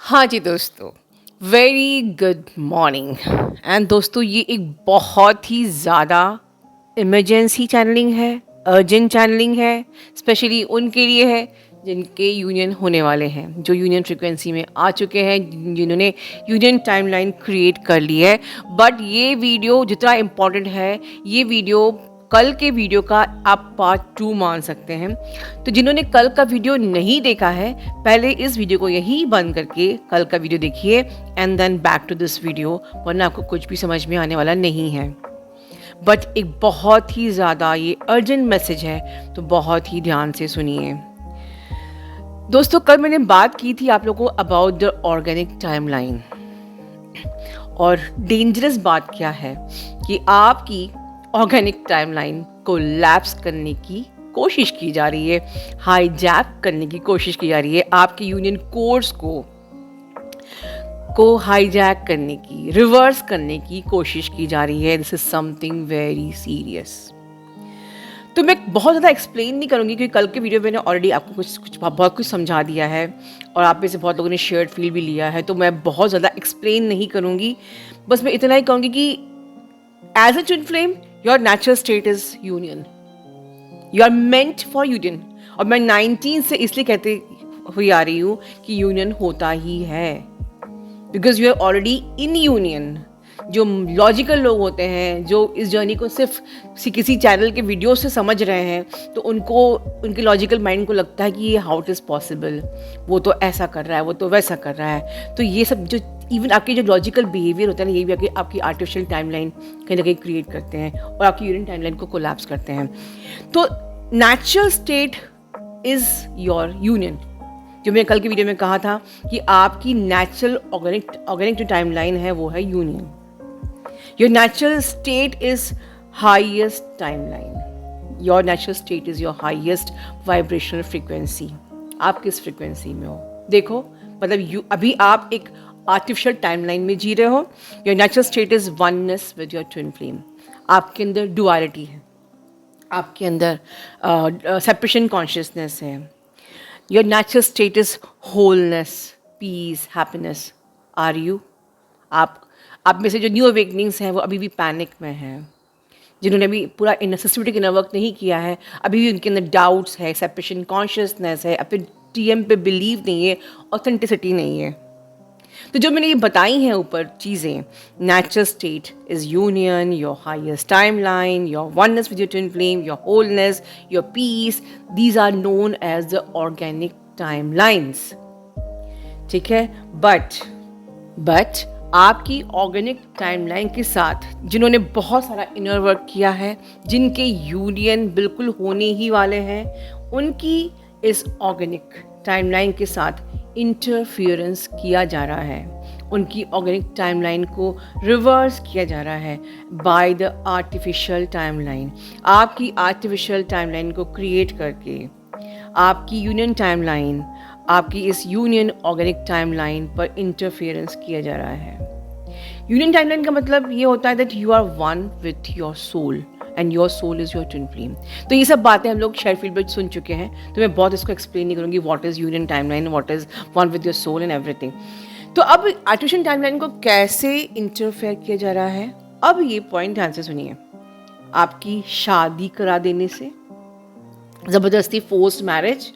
हाँ जी दोस्तों, very good morning. And दोस्तों, ये एक बहुत ही ज़्यादा इमरजेंसी चैनलिंग है, अर्जेंट चैनलिंग है। स्पेशली उनके लिए है जिनके यूनियन होने वाले हैं, जो यूनियन फ्रीक्वेंसी में आ चुके हैं, जिन्होंने यूनियन टाइमलाइन क्रिएट कर ली है। बट ये वीडियो जितना इम्पोर्टेंट है, ये वीडियो कल के वीडियो का आप पार्ट 2 मान सकते हैं। तो जिन्होंने कल का वीडियो नहीं देखा है, पहले इस वीडियो को यहीं बंद करके कल का वीडियो देखिए and then back to this video, वरना आपको कुछ भी समझ में आने वाला नहीं है। बट एक बहुत ही ज़्यादा ये अर्जेंट मैसेज है, तो बहुत ही ध्यान से सुनिए। दोस्तों, कल मैंने बात की थी आप लोगों को अबाउट द ऑर्गेनिक टाइमलाइन। और डेंजरस बात क्या है कि आपकी ऑर्गेनिक टाइमलाइन को लैप्स करने की कोशिश की जा रही है, हाईजैक करने की कोशिश की जा रही है, आपके यूनियन कोर्स को हाईजैक करने की, रिवर्स करने की कोशिश की जा रही है। This is something very serious. तो मैं बहुत ज़्यादा एक्सप्लेन नहीं करूँगी क्योंकि कल के वीडियो में मैंने ऑलरेडी आपको कुछ बहुत कुछ समझा दिया है और आप में से बहुत लोगों ने शेयर्ड फील भी लिया है, तो मैं बहुत ज़्यादा एक्सप्लेन नहीं करूँगी। बस मैं इतना ही कहूँगी कि as a twin flame your natural state is union, you are meant for union. और मैं 19 से इसलिए कहते हुई आ रही हूँ कि यूनियन होता ही है, because you are already in union. जो लॉजिकल लोग होते हैं, जो इस जर्नी को सिर्फ किसी चैनल के वीडियो से समझ रहे हैं, तो उनको उनके लॉजिकल माइंड को लगता है कि ये हाउ इट इज़ पॉसिबल, वो तो ऐसा कर रहा है, वो तो वैसा कर रहा है। तो ये सब जो इवन आपके जो लॉजिकल बिहेवियर होता है ना, ये भी आपकी आर्टिफिशियल टाइमलाइन कहीं ना कहीं क्रिएट करते हैं और आपकी यूनियन टाइमलाइन को कोलैप्स करते हैं। तो natural state is your union. जो मैंने कल की वीडियो में कहा था कि आपकी नेचुरल ऑर्गेनिक जो टाइमलाइन है वो है union. Your natural state is highest timeline, your natural state is your highest vibrational frequency. आप किस फ्रीक्वेंसी में हो देखो, मतलब अभी आप एक आर्टिफिशियल टाइमलाइन में जी रहे हो। Your natural state is oneness with your twin flame. आपके अंदर डुअलिटी है, आपके अंदर सेपरेशन कॉन्शियसनेस है। Your natural state is wholeness, peace, happiness. Are you? आप में से जो न्यू अवेकनिंग्स हैं वो अभी भी पैनिक में हैं, जिन्होंने अभी पूरा इन सिस्टमेटिक इनर वर्क नहीं किया है, अभी भी उनके अंदर डाउट्स है, सेपरेशन कॉन्शियसनेस है, अपने टीएम पे बिलीव नहीं है, ऑथेंटिसिटी नहीं है। तो जो मैंने ये बताई हैं ऊपर चीज़ें, natural state is union, your highest timeline, your oneness with your twin flame, your wholeness, your peace, these are known as the organic timelines. ठीक है, बट आपकी ऑर्गेनिक टाइमलाइन के साथ जिन्होंने बहुत सारा इनर वर्क किया है, जिनके यूनियन बिल्कुल होने ही वाले हैं, उनकी इस ऑर्गेनिक टाइमलाइन के साथ इंटरफियरेंस किया जा रहा है। उनकी ऑर्गेनिक टाइमलाइन को रिवर्स किया जा रहा है बाय द आर्टिफिशियल टाइमलाइन। आपकी आर्टिफिशियल टाइमलाइन को क्रिएट करके आपकी यूनियन टाइमलाइन, आपकी इस यूनियन ऑर्गेनिक टाइमलाइन पर इंटरफेरेंस किया जा रहा है। यूनियन टाइमलाइन का मतलब ये होता है that you are one with your soul and your soul is your twin flame. तो ये सब बातें हम लोग शेयर फील्ड पर सुन चुके हैं, तो मैं बहुत इसको एक्सप्लेन नहीं करूँगी, what is union timeline, what is one with your soul and everything. तो अब आर्टिफिशियल टाइमलाइन को कैसे इंटरफेयर किया जा रहा है, अब ये पॉइंट ध्यान से सुनिए। आपकी शादी करा देने से, ज़बरदस्ती फोर्स्ड मैरिज,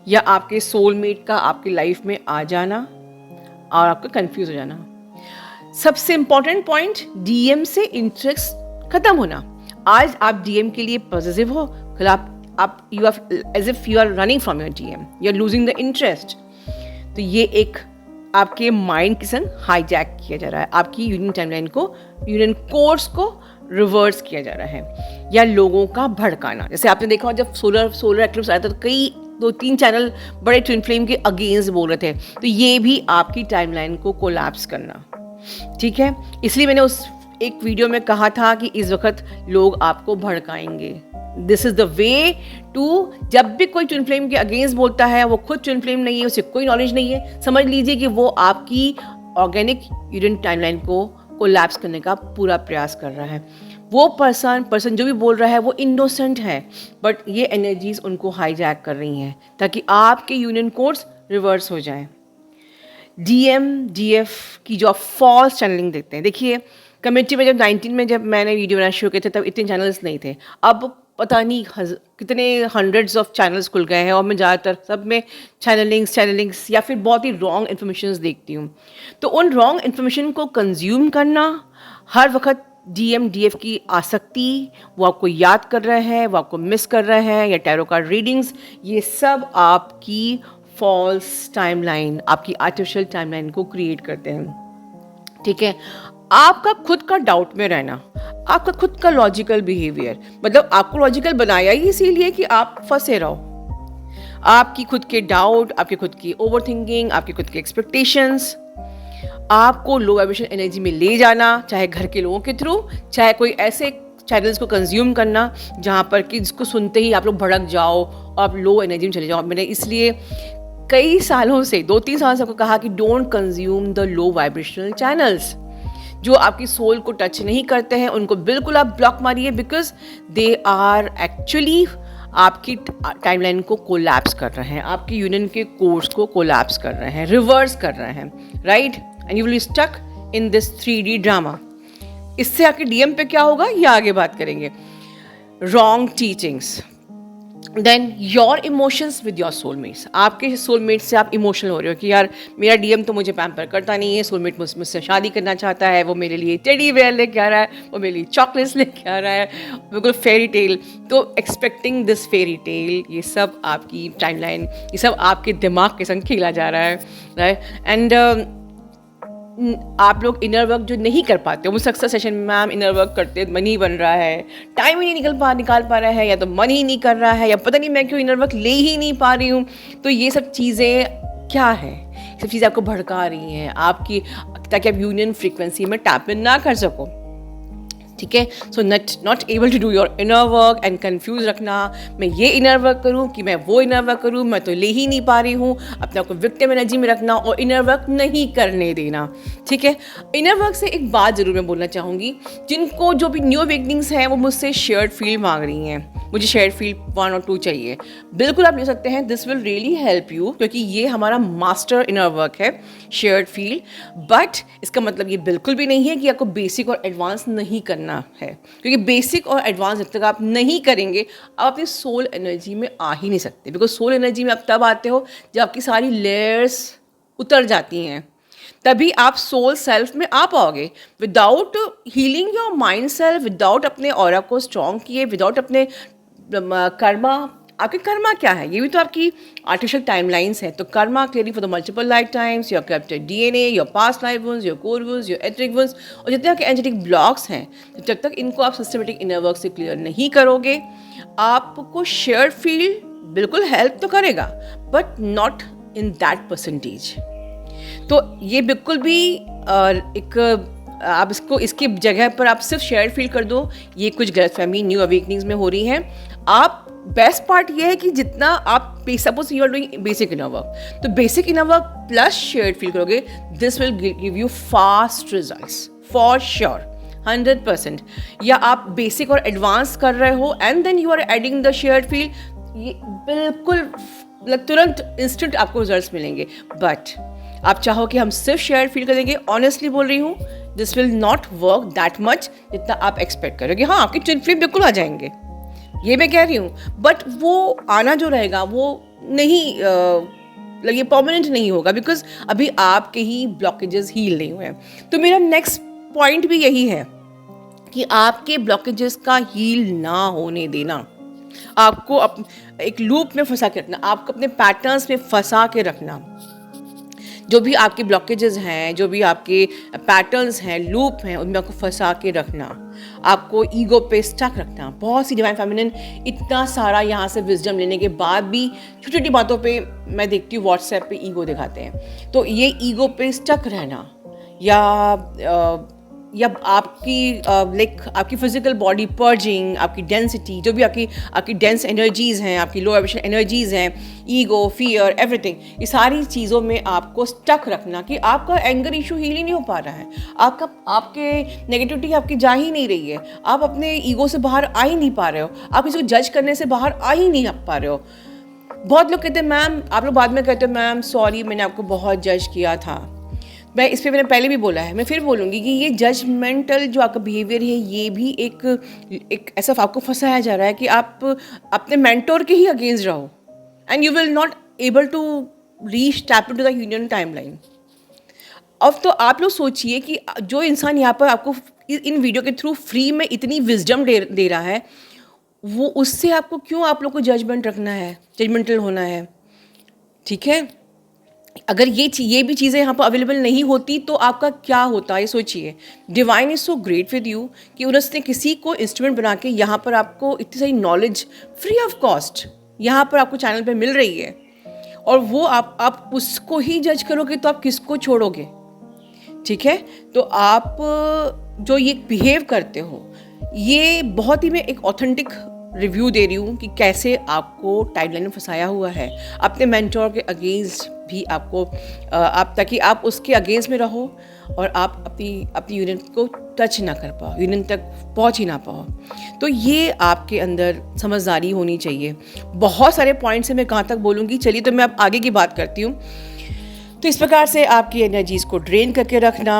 या आपके सोलमेट का आपकी लाइफ में आ जाना और आपका कंफ्यूज हो जाना। सबसे इंपॉर्टेंट पॉइंट, डीएम से इंटरेस्ट खत्म होना। आज आप डीएम के लिए पॉजिटिव हो, कल आप you are as if you are running from your DM, you are losing the interest. तो ये एक आपके माइंड के संग हाईजैक किया जा रहा है, आपकी यूनियन टाइमलाइन को, यूनियन कोर्स को रिवर्स किया जा रहा है, या लोगों का भड़काना। जैसे आपने देखा जब सोलर एक्लिप्स आया था तो कई 2-3 चैनल बड़े ट्विन फ्लेम के अगेंस्ट बोल रहे थे, तो ये भी आपकी टाइमलाइन को कोलैप्स करना। ठीक है, इसलिए मैंने उस एक वीडियो में कहा था कि इस वक्त लोग आपको भड़काएंगे। This is the way to, जब भी कोई ट्विन फ्लेम के अगेंस्ट बोलता है, वो खुद ट्विन फ्लेम नहीं है, उसे कोई नॉलेज नहीं है, समझ लीजिए कि वो आपकी ऑर्गेनिक यूनियन टाइमलाइन को कोलैप्स करने का पूरा प्रयास कर रहा है। वो पर्सन जो भी बोल रहा है वो इनोसेंट है, बट ये एनर्जीज उनको हाईजैक कर रही हैं ताकि आपके यूनियन कोड्स रिवर्स हो जाएं। डीएम डीएफ की जो आप फॉल्स चैनलिंग देखते हैं, देखिए कम्युनिटी में जब 19 में जब मैंने वीडियो बनाना शुरू किए थे तब इतने चैनल्स नहीं थे। अब पता नहीं कितने हंड्रेड्स ऑफ चैनल्स खुल गए हैं और मैं ज़्यादातर सब में चैनलिंग्स या फिर बहुत ही रॉन्ग इन्फॉर्मेशन देखती हूँ। तो उन रॉन्ग इन्फॉर्मेशन को कंज्यूम करना, हर वक्त डीएम डीएफ की आसक्ति, वो आपको याद कर रहा है, वो आपको मिस कर रहा है, या टैरो कार्ड रीडिंग्स, ये सब आपकी फॉल्स टाइमलाइन, आपकी आर्टिफिशियल टाइमलाइन को क्रिएट करते हैं। ठीक है, आपका खुद का डाउट में रहना, आपका खुद का लॉजिकल बिहेवियर, मतलब आपको लॉजिकल बनाया ही इसीलिए कि आप फंसे रहो। आपकी खुद के डाउट, आपकी खुद की ओवर थिंकिंग, आपकी खुद के एक्सपेक्टेशंस आपको लो वाइब्रेशन एनर्जी में ले जाना, चाहे घर के लोगों के थ्रू, चाहे कोई ऐसे चैनल्स को कंज्यूम करना जहाँ पर कि जिसको सुनते ही आप लोग भड़क जाओ और आप लो एनर्जी में चले जाओ। मैंने इसलिए कई सालों से 2-3 साल से आपको कहा कि don't consume the low vibrational channels जो आपकी सोल को टच नहीं करते हैं, उनको बिल्कुल आप ब्लॉक मारिए, बिकॉज दे आर एक्चुअली आपकी टाइमलाइन को कोलैप्स कर रहे हैं, आपकी यूनियन के कोर्स को कोलैप्स कर रहे हैं, रिवर्स कर रहे हैं, right, and you will stuck in this 3D drama. इससे आपके डीएम पे क्या होगा ये आगे बात करेंगे। Wrong teachings, then your emotions with your soulmates, आपके सोलमेट से आप इमोशनल हो रहे हो कि यार मेरा डीएम तो मुझे पैम्पर करता नहीं है, सोलमेट मुझसे शादी करना चाहता है, वो मेरे लिए टेडी बेयर लेके आ रहा है, वो मेरे लिए चॉकलेट्स लेके आ रहा है, बिल्कुल फेरी टेल। तो एक्सपेक्टिंग दिस फेरी टेल, ये सब आपकी टाइमलाइन, ये सब आपके दिमाग के संग खेला जा रहा है, राइट। एंड आप लोग इनर वर्क जो नहीं कर पाते हो, मुझसे अक्सर सेशन में मैम इनर वर्क करते मन ही बन रहा है, टाइम ही नहीं निकाल पा रहा है, या तो मन ही नहीं कर रहा है, या पता नहीं मैं क्यों इनर वर्क ले ही नहीं पा रही हूँ। तो ये सब चीज़ें क्या है, सब चीज़ें आपको भड़का रही हैं आपकी, ताकि आप यूनियन फ्रीक्वेंसी में टैप इन ना कर सको। ठीक है, so not able to do your inner work and confuse रखना, मैं ये इनर वर्क करूँ कि मैं वो इनर वर्क करूँ, मैं तो ले ही नहीं पा रही हूँ, अपने आप को विक्टिम एनर्जी में रखना और इनर वर्क नहीं करने देना। ठीक है, इनर वर्क से एक बात ज़रूर मैं बोलना चाहूँगी, जिनको जो भी न्यू अवेकनिंग्स हैं वो मुझसे शेयर्ड फील्ड मांग रही हैं, मुझे शेयर्ड फील्ड 1 और 2 चाहिए, बिल्कुल आप ले सकते हैं, this will really help you, क्योंकि ये हमारा मास्टर इनर वर्क है शेयर्ड फील्ड। बट इसका मतलब ये बिल्कुल भी नहीं है कि आपको बेसिक और एडवांस नहीं करना है, क्योंकि बेसिक और एडवांस जब तक आप नहीं करेंगे आप अपनी सोल एनर्जी में आ ही नहीं सकते, बिकॉज सोल एनर्जी में आप तब आते हो जब आपकी सारी लेयर्स उतर जाती हैं, तभी आप सोल सेल्फ में आ पाओगे। Without healing your mind self, without अपने ऑरा को स्ट्रॉन्ग किए, विदाउट अपने कर्मा, आपके कर्मा क्या है, ये भी तो आपकी आर्टिफिशियल टाइमलाइंस है। तो karma clearing for the multiple life times, your captured DNA, your past life ones, your core ones, your etheric ones, और जितने आपके एनर्जेटिक ब्लॉक्स हैं, तो जब तक इनको आप सिस्टमेटिक इनर वर्क से क्लियर नहीं करोगे, आपको शेयर्ड फील्ड बिल्कुल हेल्प तो करेगा but not in that percentage. तो ये बिल्कुल भी एक आप इसकी जगह पर आप सिर्फ शेयर्ड फील कर दो, ये कुछ गलतफहमी न्यू अवेकनिंग्स में हो रही है। आप बेस्ट पार्ट ये है कि जितना आप suppose you are doing basic inner work, तो basic inner work plus shared feel करोगे, this will give you fast results for sure 100%। या आप बेसिक और एडवांस कर रहे हो and then you are adding the shared feel, ये बिल्कुल तुरंत इंस्टेंट आपको रिजल्ट्स मिलेंगे। बट आप चाहो कि हम सिर्फ शेयर फील करेंगे, ऑनेस्टली बोल रही हूँ, this will not work that much जितना आप एक्सपेक्ट करोगे। हाँ, आपके ट्विन फ्लेम बिल्कुल आ जाएंगे, ये मैं कह रही हूँ, बट वो आना जो रहेगा वो नहीं ये परमानेंट नहीं होगा, बिकॉज अभी आपके ही ब्लॉकेजेस हील नहीं हुए हैं। तो मेरा नेक्स्ट पॉइंट भी यही है कि आपके ब्लॉकेजेस का हील ना होने देना, आपको एक लूप में फंसा के रखना, आपको अपने पैटर्न्स में फंसा के रखना। जो भी आपके ब्लॉकेजेस हैं, जो भी आपके पैटर्न्स हैं, लूप हैं, उनमें आपको फंसा के रखना, आपको ईगो पे स्टक रखना। बहुत सी डिवाइन फेमिनिन इतना सारा यहाँ से विजडम लेने के बाद भी छोटी छोटी बातों पे मैं देखती हूँ व्हाट्सएप पे ईगो दिखाते हैं। तो ये ईगो पे स्टक रहना या आपकी फिजिकल बॉडी पर्जिंग, आपकी डेंसिटी, जो भी आपकी डेंस एनर्जीज़ हैं, आपकी लो वाइब्रेशन एनर्जीज़ हैं, ईगो, फियर, एवरीथिंग, ये सारी चीज़ों में आपको स्टक रखना कि आपका एंगर इशू हील ही नहीं हो पा रहा है, आपके नेगेटिविटी आपकी जा ही नहीं रही है, आप अपने ईगो से बाहर आ ही नहीं पा रहे हो, आप किसी को जज करने से बाहर आ ही नहीं पा रहे हो। बहुत लोग कहते हैं मैम, आप लोग बाद में कहते हैं मैम सॉरी मैंने आपको बहुत जज किया था। मैं इस पे मैंने पहले भी बोला है, मैं फिर बोलूँगी कि ये जजमेंटल जो आपका बिहेवियर है ये भी एक ऐसा आपको फंसाया जा रहा है कि आप अपने मेंटोर के ही अगेंस्ट रहो and you will not able to reach tap into the union timeline. अब तो आप लोग सोचिए कि जो इंसान यहाँ पर आपको इन वीडियो के थ्रू फ्री में इतनी विजडम दे रहा है, वो उससे आपको क्यों आप लोग को जजमेंट रखना है, जजमेंटल होना है। ठीक है, अगर ये भी चीज़ें यहाँ पर अवेलेबल नहीं होती तो आपका क्या होता है, ये सोचिए। Divine is so great with you कि उन्होंने किसी को इंस्ट्रूमेंट बना के यहाँ पर आपको इतनी सारी नॉलेज फ्री ऑफ कॉस्ट यहाँ पर आपको चैनल पे मिल रही है, और वो आप उसको ही जज करोगे तो आप किसको छोड़ोगे। ठीक है, तो आप जो ये बिहेव करते हो, ये बहुत ही मैं एक ऑथेंटिक रिव्यू दे रही हूँ कि कैसे आपको टाइमलाइन में फंसाया हुआ है अपने मेंटोर के अगेंस्ट भी आपको, आप ताकि आप उसके अगेंस्ट में रहो और आप अपनी यूनियन को टच ना कर पाओ, यूनियन तक पहुँच ही ना पाओ। तो ये आपके अंदर समझदारी होनी चाहिए। बहुत सारे पॉइंट्स हैं, मैं कहाँ तक बोलूँगी, चलिए तो मैं अब आगे की बात करती हूँ। तो इस प्रकार से आपकी एनर्जीज़ को ड्रेन करके रखना,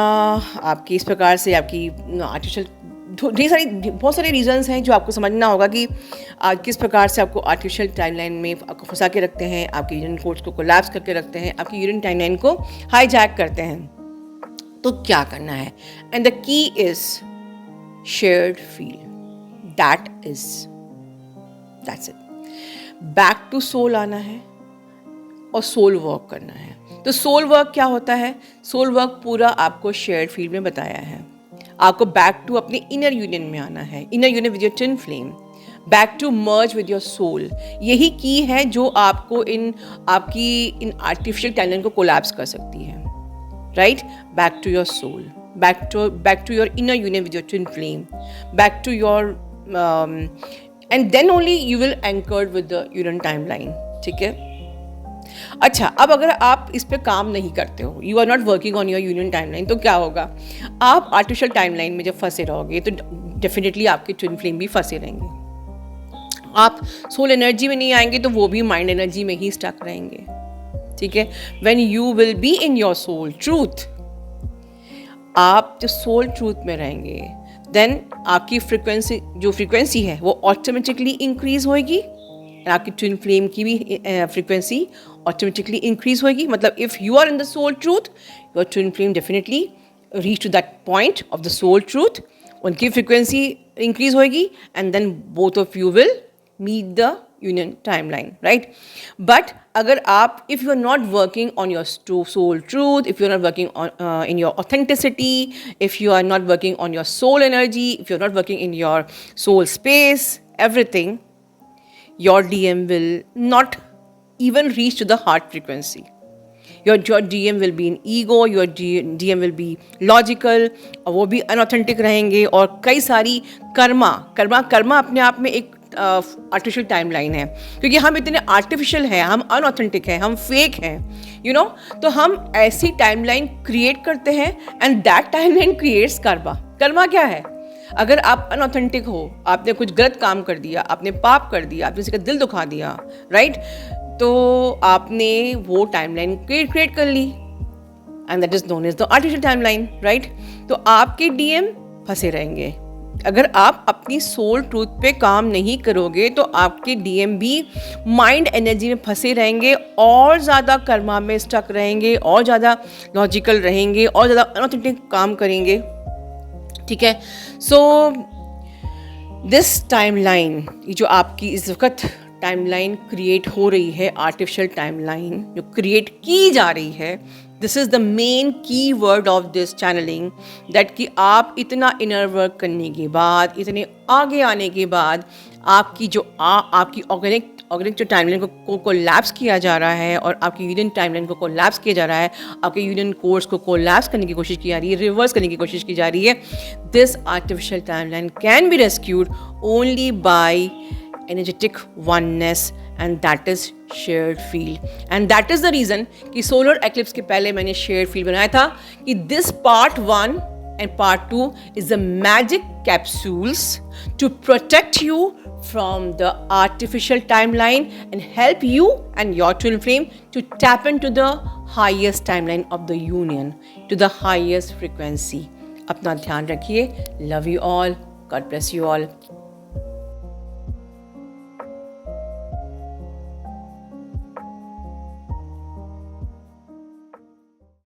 आपकी इस प्रकार से आपकी आर्टिफिशियल बहुत सारे रीजंस हैं जो आपको समझना होगा कि किस प्रकार से आपको आर्टिफिशियल टाइमलाइन में आपको फंसा के रखते हैं, आपके यूरिन कोड्स को कोलैप्स करके रखते हैं, आपकी यूरिन टाइमलाइन को हाईजैक करते हैं। तो क्या करना है, and the key is shared feel, that's it. Back to soul आना है और सोल वर्क करना है। तो सोल वर्क क्या होता है, सोल वर्क पूरा आपको शेयर्ड फील्ड में बताया है। आपको बैक टू अपने इनर यूनियन में आना है, inner union with your twin flame, back to merge with your soul. यही की है जो आपको आपकी इन आर्टिफिशियल टाइमलाइन को कोलैप्स कर सकती है। Right, back to your soul, back to your inner union with your twin flame, back to your and then only you will anchored with the union timeline. ठीक है, अच्छा, अब अगर आप इस पे काम नहीं करते हो, you are not working on your union timeline, तो क्या होगा, आप आर्टिफिशियल टाइमलाइन में जब फंसे रहोगे तो डेफिनेटली आपके ट्विन फ्लेम भी फंसे रहेंगे। आप सोल एनर्जी में नहीं आएंगे तो वो भी माइंड एनर्जी में ही स्टक रहेंगे। ठीक है, when you will be in your soul truth, आप जो सोल ट्रूथ में रहेंगे, देन आपकी फ्रीक्वेंसी है वो ऑटोमेटिकली इंक्रीज होएगी, आपकी ट्विन फ्लेम की भी फ्रीक्वेंसी ऑटोमेटिकली इंक्रीज होएगी। मतलब if you are in the soul truth, your twin flame definitely reach to that point of the soul truth, उनकी फ्रीक्वेंसी इंक्रीज होएगी and then both of you will meet the union timeline, right. But अगर आप, if you are not working on your soul truth, if you are not working on in your authenticity, if you are not working on your soul energy, if you are not working in your soul space, everything, your DM will not even reach to the heart frequency. Your DM will be in ego, your DM will be logical, और वो भी unauthentic रहेंगे। और कई सारी कर्मा अपने आप में एक आर्टिफिशियल टाइमलाइन है, क्योंकि हम इतने आर्टिफिशियल हैं, हम अनऑथेंटिक हैं, हम फेक हैं, यू नो। तो हम ऐसी टाइमलाइन क्रिएट करते हैं and that timeline creates Karma. Karma क्या है, अगर आप अनऑथेंटिक हो, आपने कुछ गलत काम कर दिया, आपने पाप कर दिया, आपने किसी का दिल दुखा दिया, राइट, तो आपने वो टाइमलाइन क्रिएट कर ली and that is known as the artificial timeline, right. तो आपके डीएम फंसे रहेंगे। अगर आप अपनी सोल ट्रूथ पे काम नहीं करोगे तो आपके डीएम भी माइंड एनर्जी में फंसे रहेंगे, और ज़्यादा कर्मा में स्टक रहेंगे, और ज़्यादा लॉजिकल रहेंगे, और ज़्यादा अनऑथेंटिक काम करेंगे। ठीक है, सो दिस टाइमलाइन, ये जो आपकी इस वक्त टाइमलाइन क्रिएट हो रही है, आर्टिफिशियल टाइमलाइन जो क्रिएट की जा रही है, this is the main key word of this channelling, that कि आप इतना इनर वर्क करने के बाद, इतने आगे आने के बाद, आपकी जो आपकी ऑर्गेनिक जो टाइमलाइन को कोलैप्स किया जा रहा है, और आपकी यूनियन टाइमलाइन को कोलैप्स किया जा रहा है, आपके यूनियन कोर्स को कोलैप्स करने की कोशिश की जा रही है, रिवर्स करने की कोशिश की जा रही है। This artificial timeline can be rescued only by energetic oneness, and that is shared field, and that is the reason कि सोलर एक्लिप्स के पहले मैंने शेयर्ड फील्ड बनाया था कि this part 1 and part 2 is the magic capsules to protect you from the artificial timeline and help you and your twin flame to tap into the highest timeline of the union, to the highest frequency. अपना ध्यान रखिए. Love you all. God bless you all.